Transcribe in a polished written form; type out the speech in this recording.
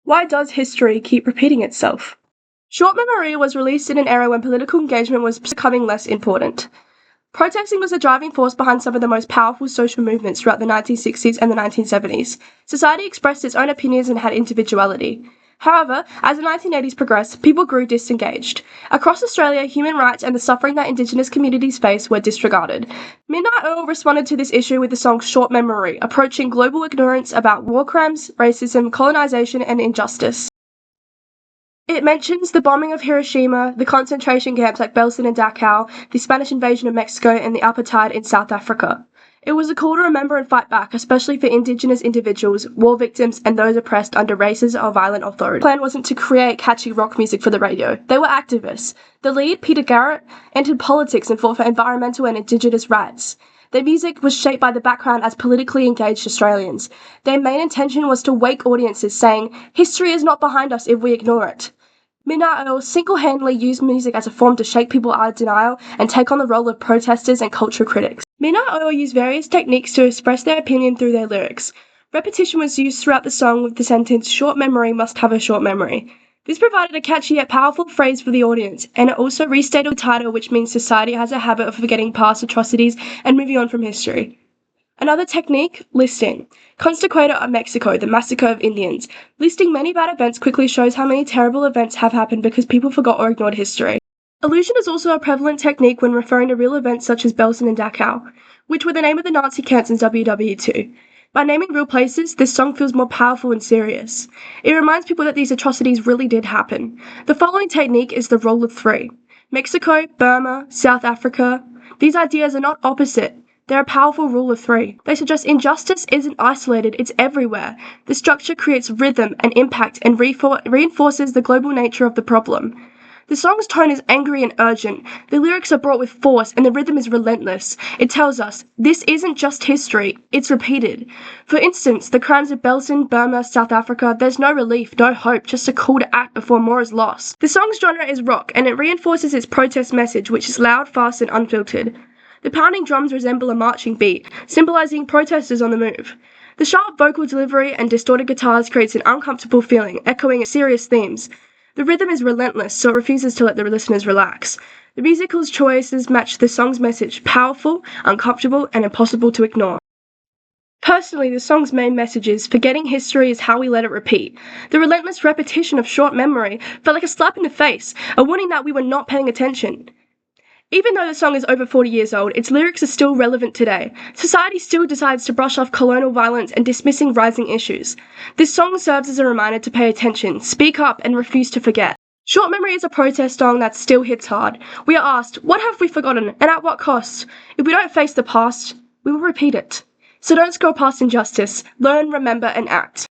Why does history keep repeating itself? Short memory was released in an era when political engagement was becoming less important. Protesting was the driving force behind some of the most powerful social movements throughout the 1960s and the 1970s. Society expressed its own opinions and had individuality. However, as the 1980s progressed, people grew disengaged. Across Australia, human rights and the suffering that Indigenous communities face were disregarded. Midnight Oil responded to this issue with the song Short Memory, approaching global ignorance about war crimes, racism, colonisation, and injustice. It mentions the bombing of Hiroshima, the concentration camps like Belsen and Dachau, the Spanish invasion of Mexico, and the apartheid in South Africa. It was a call to remember and fight back, especially for Indigenous individuals, war victims, and those oppressed under races or violent authority. The plan wasn't to create catchy rock music for the radio. They were activists. The lead, Peter Garrett, entered politics and fought for environmental and Indigenous rights. Their music was shaped by the background as politically engaged Australians. Their main intention was to wake audiences, saying, "History is not behind us if we ignore it." Midnight Oil single-handedly used music as a form to shake people out of denial and take on the role of protesters and cultural critics. Midnight Oil used various techniques to express their opinion through their lyrics. Repetition was used throughout the song with the sentence, "Short memory must have a short memory." This provided a catchy yet powerful phrase for the audience, and it also restated the title, which means society has a habit of forgetting past atrocities and moving on from history. Another technique, listing. Constituted of Mexico, the massacre of Indians. Listing many bad events quickly shows how many terrible events have happened because people forgot or ignored history. Allusion is also a prevalent technique when referring to real events such as Belsen and Dachau, which were the name of the Nazi camps in WW2. By naming real places, this song feels more powerful and serious. It reminds people that these atrocities really did happen. The following technique is the rule of three. Mexico, Burma, South Africa. These ideas are not opposite. They're a powerful rule of three. They suggest injustice isn't isolated, it's everywhere. The structure creates rhythm and impact and reinforces the global nature of the problem. The song's tone is angry and urgent. The lyrics are brought with force and the rhythm is relentless. It tells us, this isn't just history, it's repeated. For instance, the crimes of Belsen, Burma, South Africa, there's no relief, no hope, just a call to act before more is lost. The song's genre is rock and it reinforces its protest message, which is loud, fast, and unfiltered. The pounding drums resemble a marching beat, symbolizing protesters on the move. The sharp vocal delivery and distorted guitars creates an uncomfortable feeling, echoing serious themes. The rhythm is relentless, so it refuses to let the listeners relax. The musical choices match the song's message, powerful, uncomfortable, and impossible to ignore. Personally, the song's main message is, forgetting history is how we let it repeat. The relentless repetition of short memory felt like a slap in the face, a warning that we were not paying attention. Even though the song is over 40 years old, its lyrics are still relevant today. Society still decides to brush off colonial violence and dismissing rising issues. This song serves as a reminder to pay attention, speak up, and refuse to forget. Short Memory is a protest song that still hits hard. We are asked, what have we forgotten, and at what cost? If we don't face the past, we will repeat it. So don't scroll past injustice. Learn, remember, and act.